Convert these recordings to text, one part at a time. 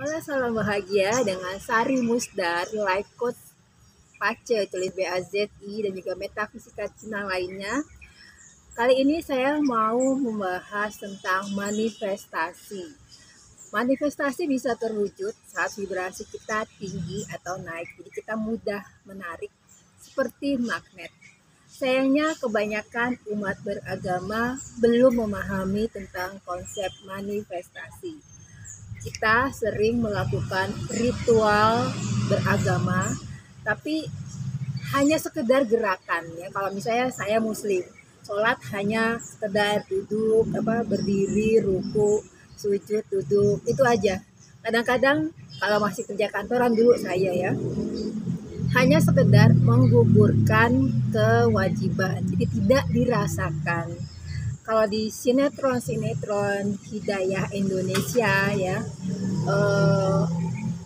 Halo, salam bahagia dengan Sari Musdar, Life Coach Pace, tulis BAZI, dan juga metafisika Cina lainnya. Kali ini saya mau membahas tentang manifestasi. Manifestasi bisa terwujud saat vibrasi kita tinggi atau naik, jadi kita mudah menarik seperti magnet. Sayangnya kebanyakan umat beragama belum memahami tentang konsep manifestasi. Kita sering melakukan ritual beragama, tapi hanya sekedar gerakan ya. Kalau misalnya saya muslim, sholat hanya sekedar duduk, berdiri, ruku, sujud, duduk, itu aja. Kadang-kadang kalau masih kerja kantoran dulu saya ya, hanya sekedar menggugurkan kewajiban, jadi tidak dirasakan. Kalau di sinetron Hidayah Indonesia ya,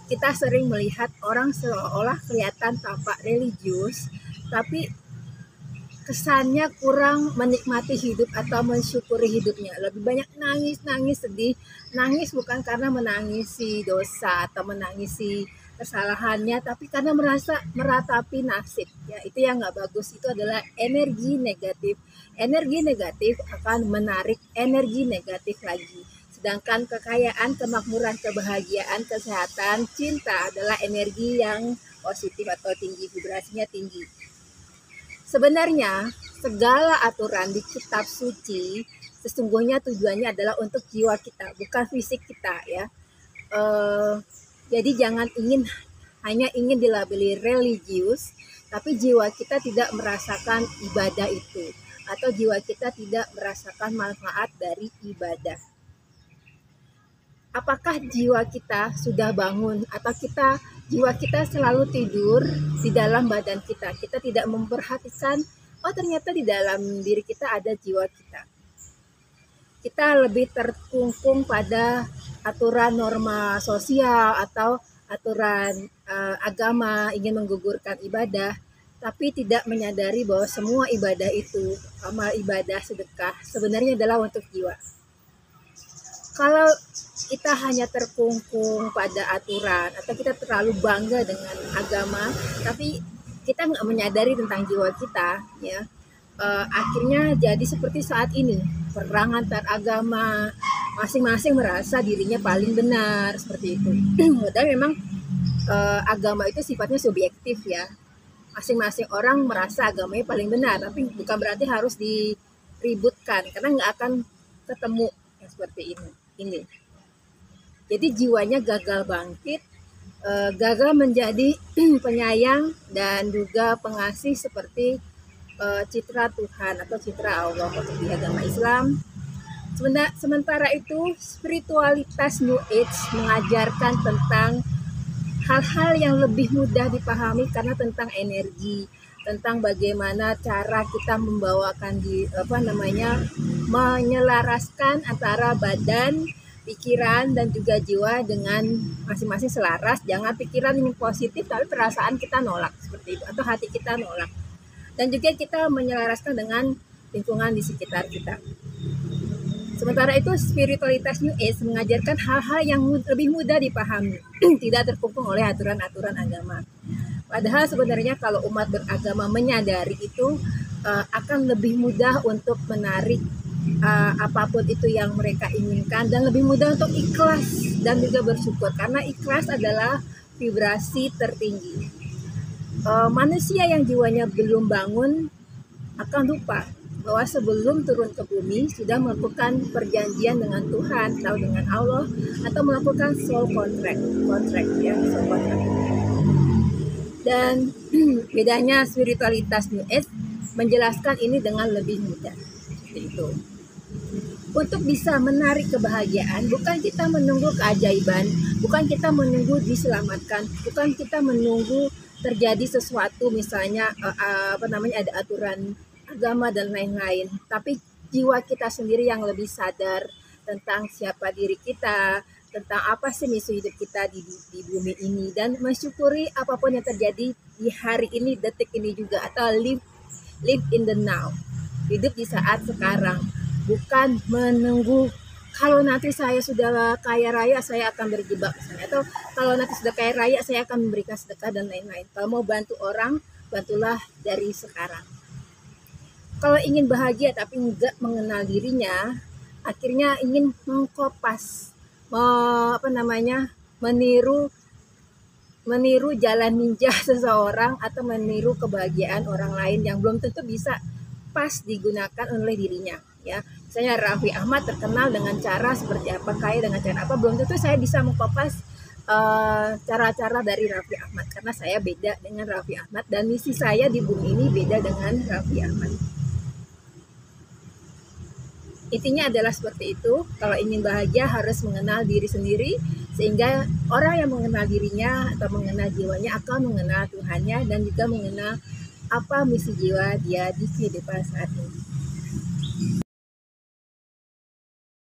kita sering melihat orang seolah-olah kelihatan tampak religius, tapi kesannya kurang menikmati hidup atau mensyukuri hidupnya. Lebih banyak nangis, sedih. Nangis bukan karena menangisi dosa atau menangisi kesalahannya, tapi karena merasa meratapi nasib. Ya, itu yang nggak bagus. Itu adalah energi negatif. Energi negatif akan menarik energi negatif lagi. Sedangkan kekayaan, kemakmuran, kebahagiaan, kesehatan, cinta adalah energi yang positif atau tinggi, vibrasinya tinggi. Sebenarnya segala aturan di kitab suci sesungguhnya tujuannya adalah untuk jiwa kita, bukan fisik kita ya. Jadi jangan hanya ingin dilabeli religius, tapi jiwa kita tidak merasakan ibadah itu, atau jiwa kita tidak merasakan manfaat dari ibadah. Apakah jiwa kita sudah bangun, atau jiwa kita selalu tidur di dalam badan kita? Kita tidak memperhatikan, oh ternyata di dalam diri kita ada jiwa kita. Kita lebih terkungkung pada aturan norma sosial atau aturan agama, ingin menggugurkan ibadah, tapi tidak menyadari bahwa semua ibadah itu, amal ibadah, sedekah, sebenarnya adalah untuk jiwa. Kalau kita hanya terkungkung pada aturan atau kita terlalu bangga dengan agama, tapi kita nggak menyadari tentang jiwa kita, ya, akhirnya jadi seperti saat ini, perang antar agama, masing-masing merasa dirinya paling benar, seperti itu. Padahal memang agama itu sifatnya subjektif ya, masing-masing orang merasa agamanya paling benar, tapi bukan berarti harus diributkan, karena nggak akan ketemu yang seperti ini. Jadi jiwanya gagal bangkit, gagal menjadi penyayang dan juga pengasih seperti citra Tuhan atau citra Allah untuk di agama Islam. Sementara itu spiritualitas New Age mengajarkan tentang hal-hal yang lebih mudah dipahami karena tentang energi, tentang bagaimana cara kita membawakan menyelaraskan antara badan, pikiran dan juga jiwa dengan masing-masing selaras. Jangan pikiran ini positif tapi perasaan kita nolak seperti itu, atau hati kita nolak. Dan juga kita menyelaraskan dengan lingkungan di sekitar kita. Sementara itu spiritualitas New Age mengajarkan hal-hal yang lebih mudah dipahami, tidak terkungkung oleh aturan-aturan agama. Padahal sebenarnya kalau umat beragama menyadari itu, akan lebih mudah untuk menarik apapun itu yang mereka inginkan, dan lebih mudah untuk ikhlas dan juga bersyukur, karena ikhlas adalah vibrasi tertinggi. Manusia yang jiwanya belum bangun akan lupa bahwa sebelum turun ke bumi sudah melakukan perjanjian dengan Tuhan atau dengan Allah, atau melakukan soul contract ya, soul contract. Dan bedanya spiritualitas New Age menjelaskan ini dengan lebih mudah. Seperti itu. Untuk bisa menarik kebahagiaan, bukan kita menunggu keajaiban, bukan kita menunggu diselamatkan, bukan kita menunggu terjadi sesuatu, misalnya ada aturan agama dan lain-lain, tapi jiwa kita sendiri yang lebih sadar tentang siapa diri kita, tentang apa sih misi hidup kita di bumi ini, dan mensyukuri apapun yang terjadi di hari ini, detik ini juga, atau live in the now, hidup di saat sekarang, bukan menunggu kalau nanti saya sudah kaya raya saya akan berjebak misalnya, atau kalau nanti sudah kaya raya saya akan memberikan sedekah dan lain-lain. Kalau mau bantu orang, bantulah dari sekarang. Kalau ingin bahagia tapi enggak mengenal dirinya, akhirnya ingin mengkopas, meniru meniru jalan ninja seseorang atau meniru kebahagiaan orang lain yang belum tentu bisa pas digunakan oleh dirinya, ya. Misalnya Raffi Ahmad terkenal dengan cara seperti apa, kaya dengan cara apa, belum tentu saya bisa mengkopas cara-cara dari Raffi Ahmad, karena saya beda dengan Raffi Ahmad dan misi saya di bumi ini beda dengan Raffi Ahmad. Intinya adalah seperti itu. Kalau ingin bahagia harus mengenal diri sendiri, sehingga orang yang mengenal dirinya atau mengenal jiwanya akan mengenal Tuhannya dan juga mengenal apa misi jiwa dia di kehidupan saat ini.